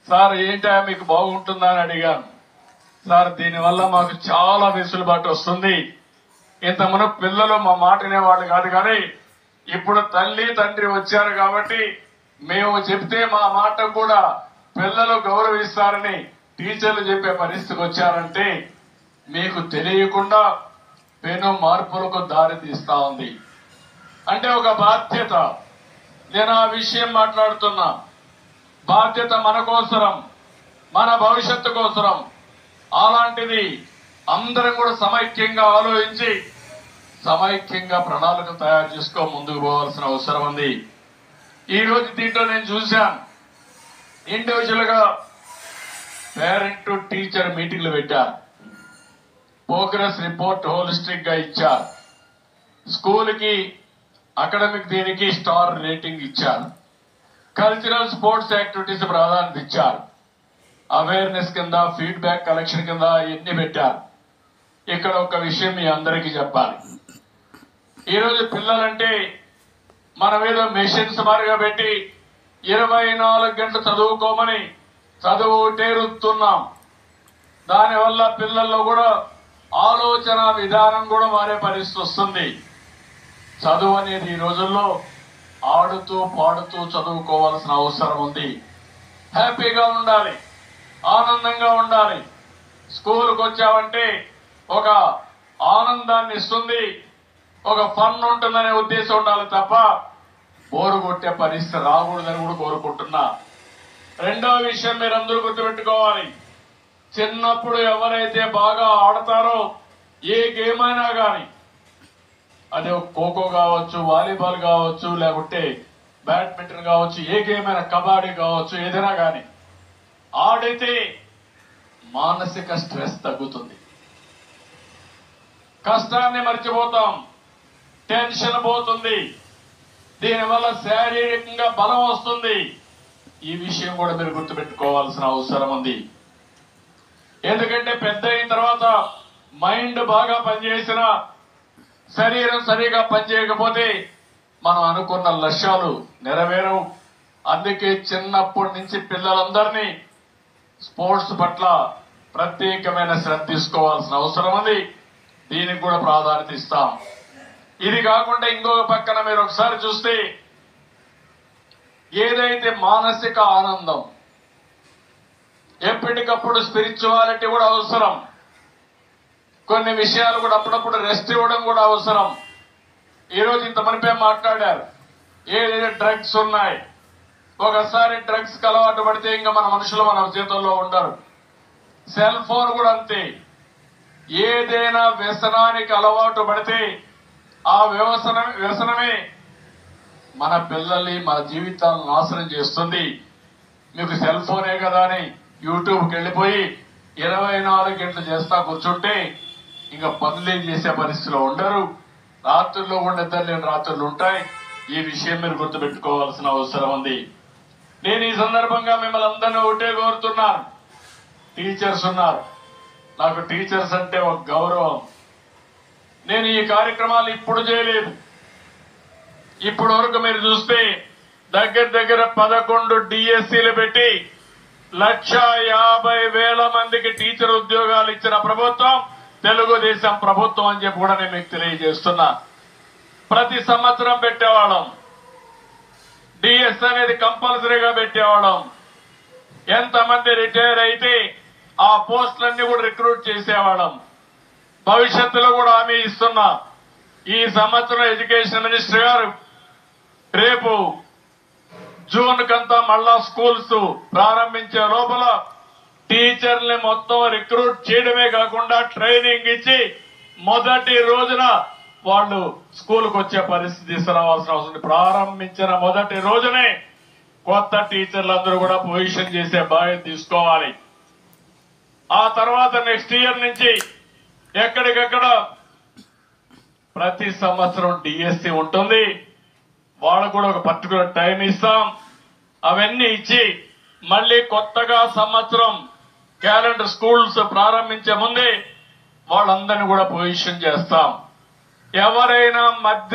Sir ఏంటా మీకు బాగుంటుందా అని అడిగాను. సార్ దీనివల్ల మాకు చాలా వెసులుబాటు వస్తుంది. ఇంతకుముందు పిల్లలు మా మాట వినేవాళ్ళు కాదు, కానీ ఇప్పుడు తల్లి తండ్రి వచ్చారు కాబట్టి మేము చెప్తే మా మాట కూడా పిల్లలు గౌరవిస్తారని టీచర్లు చెప్పే పరిస్థితికి వచ్చారంటే మీకు తెలియకుండా పెను మార్పులకు దారి తీస్తా ఉంది. అంటే ఒక బాధ్యత. నేను ఆ విషయం మాట్లాడుతున్నా. బాధ్యత మన కోసరం, మన భవిష్యత్తు కోసరం. అలాంటిది అందరం కూడా సమైక్యంగా ఆలోచించి సమైక్యంగా ప్రణాళిక తయారు చేసుకో ముందుకు పోవాల్సిన అవసరం ఉంది. ఈ రోజు దీంట్లో నేను చూశాను, ఇండివిజువల్ గా పేరెంట్ టు టీచర్ మీటింగ్లు పెట్టారు. ప్రోగ్రెస్ రిపోర్ట్ హోలిస్టిక్ గా ఇచ్చారు. స్కూల్ కి అకాడమిక్ దీనికి స్టార్ రేటింగ్ ఇచ్చారు. కల్చరల్ స్పోర్ట్స్ యాక్టివిటీస్ ప్రాధాన్యత ఇచ్చారు. అవేర్నెస్ కింద ఫీడ్బ్యాక్ కలెక్షన్ కింద ఎన్ని పెట్టారు. ఇక్కడ ఒక విషయం మీ అందరికీ చెప్పాలి. ఈరోజు పిల్లలంటే మన మీద మెషిన్స్ మారిగా పెట్టి 24 గంటలు చదువుకోమని చదువుటేరుతున్నాం. దానివల్ల పిల్లల్లో కూడా ఆలోచన విధానం కూడా మారే పరిస్థితి వస్తుంది. చదువు అనేది ఈ రోజుల్లో ఆడుతూ పాడుతూ చదువుకోవాల్సిన అవసరం ఉంది. హ్యాపీగా ఉండాలి, ఆనందంగా ఉండాలి. స్కూల్కి వచ్చామంటే ఒక ఆనందాన్ని ఇస్తుంది, ఒక ఫన్ ఉంటుందనే ఉద్దేశం ఉండాలి తప్ప బోరు కొట్టే పరిస్థితి రాకూడదని కూడా కోరుకుంటున్నా. రెండో విషయం మీరందరూ గుర్తుపెట్టుకోవాలి. చిన్నప్పుడు ఎవరైతే బాగా ఆడతారో ఏ గేమ్ అయినా కానీ, అదే ఖోఖో కావచ్చు, వాలీబాల్ కావచ్చు, లేకుంటే బ్యాడ్మింటన్ కావచ్చు, ఏ గేమ్ అయినా, కబడ్డీ కావచ్చు, ఏదైనా కానీ ఆడితే మానసిక స్ట్రెస్ తగ్గుతుంది. కష్టాన్ని మర్చిపోతాం, టెన్షన్ పోతుంది. దీనివల్ల శారీరకంగా బలం వస్తుంది. ఈ విషయం కూడా మీరు గుర్తుపెట్టుకోవాల్సిన అవసరం ఉంది. ఎందుకంటే పెద్ద అయిన తర్వాత మైండ్ బాగా పనిచేసిన శరీరం సరిగా పనిచేయకపోతే మనం అనుకున్న లక్ష్యాలు నెరవేరవు. అందుకే చిన్నప్పటి నుంచి పిల్లలందరినీ స్పోర్ట్స్ పట్ల ప్రత్యేకమైన శ్రద్ధ తీసుకోవాల్సిన అవసరం ఉంది. దీనికి కూడా ప్రాధాన్యత ఇస్తాం. ఇది కాకుండా ఇంకొక పక్కన మీరు ఒకసారి చూస్తే ఏదైతే మానసిక ఆనందం, ఎప్పటికప్పుడు స్పిరిచువాలిటీ కూడా అవసరం. కొన్ని విషయాలు కూడా అప్పుడప్పుడు రెస్ట్ ఇవ్వడం కూడా అవసరం. ఈరోజు ఇంతమంది మాట్లాడారు, ఏదైతే డ్రగ్స్ ఉన్నాయి. ఒకసారి డ్రగ్స్ కి అలవాటు పడితే ఇంకా మన మనుషులు మన చేతుల్లో ఉండరు. సెల్ ఫోన్ కూడా అంతే. ఏదైనా వ్యసనానికి అలవాటు పడితే ఆ వ్యసనమే మన పిల్లల్ని, మన జీవితాలను నాశనం చేస్తుంది. మీకు సెల్ ఫోనే కదా అని యూట్యూబ్కి వెళ్ళిపోయి 24 గంటలు చేస్తా కూర్చుంటే ఇంకా పనులేం చేసే పరిస్థితిలో ఉండరు. రాత్రుల్లో కూడా నిద్రలేని రాత్రులు ఉంటాయి. ఈ విషయం మీరు గుర్తుపెట్టుకోవాల్సిన అవసరం ఉంది. నేను ఈ సందర్భంగా మిమ్మల్ని అందరినీ ఒకటే కోరుతున్నాను. టీచర్స్ ఉన్నారు, నాకు టీచర్స్ అంటే ఒక గౌరవం. నేను ఈ కార్యక్రమాలు ఇప్పుడు చేయలేదు. ఇప్పటి వరకు మీరు చూస్తే దగ్గర 11 డిఎస్సీలు పెట్టి 1,50,000 మందికి టీచర్ ఉద్యోగాలు ఇచ్చిన ప్రభుత్వం తెలుగుదేశం ప్రభుత్వం అని చెప్పి కూడా నేను మీకు తెలియజేస్తున్నా. ప్రతి సంవత్సరం పెట్టేవాళ్ళం. డిఎస్ అనేది కంపల్సరీగా పెట్టేవాళ్ళం. ఎంతమంది రిటైర్ అయితే ఆ పోస్టులన్నీ కూడా రిక్రూట్ చేసేవాళ్ళం. భవిష్యత్తులో కూడా హామీ ఇస్తున్నా. ఈ సంవత్సరం ఎడ్యుకేషన్ మినిస్టర్ గారు రేపు జూన్ కంతా మళ్ళా స్కూల్స్ ప్రారంభించే లోపల టీచర్ని మొత్తం రిక్రూట్ చేయడమే కాకుండా ట్రైనింగ్ ఇచ్చి మొదటి రోజున వాళ్ళు స్కూల్కి వచ్చే పరిస్థితి తీసుకురావాల్సిన అవసరం. ప్రారంభించిన మొదటి రోజునే కొత్త టీచర్లందరూ కూడా పొజిషన్ చేసే బాధ్యత తీసుకోవాలి. ఆ తర్వాత నెక్స్ట్ ఇయర్ నుంచి ఎక్కడికక్కడ ప్రతి సంవత్సరం డిఎస్సి ఉంటుంది. వాళ్ళకు కూడా ఒక పర్టికులర్ టైం ఇస్తాం. అవన్నీ ఇచ్చి మళ్ళీ కొత్తగా సంవత్సరం క్యాలెండర్ స్కూల్స్ ప్రారంభించే ముందే వాళ్ళందరినీ కూడా పొజిషన్ చేస్తాం. ఎవరైనా మధ్య